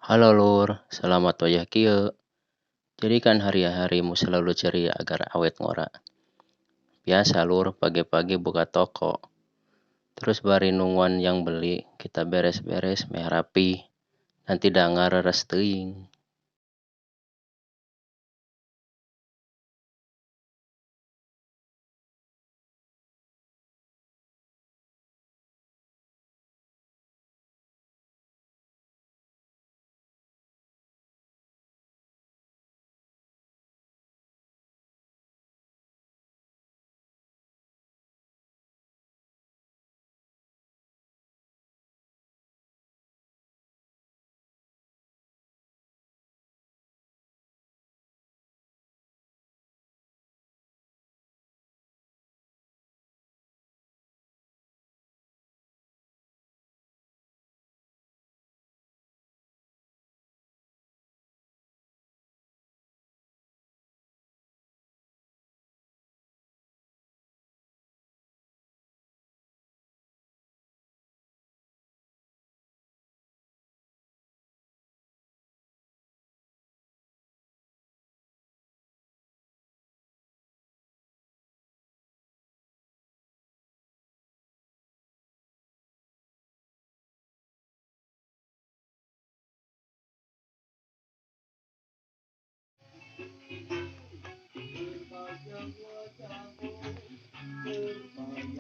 Halo Lur, selamat wayah kieu. Jadikan hari-harimu selalu ceria agar awet ngora. Biasa Lur, pagi-pagi buka toko. Terus bari nungguan yang beli, kita beres-beres, meh rapi. Nanti dangar reres teuing.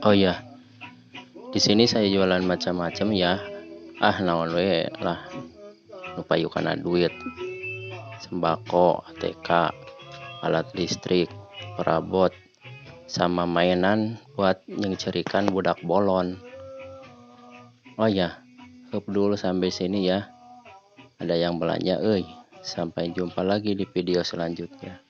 Oh iya, di sini saya jualan macam-macam ya. Naon we lah, nu payukana duit. Sembako, ATK, alat listrik, perabot, sama mainan buat nyengcerikan budak bolon. Oh ya, hup dulu sampai sini ya. Ada yang belanja, euy. Sampai jumpa lagi di video selanjutnya.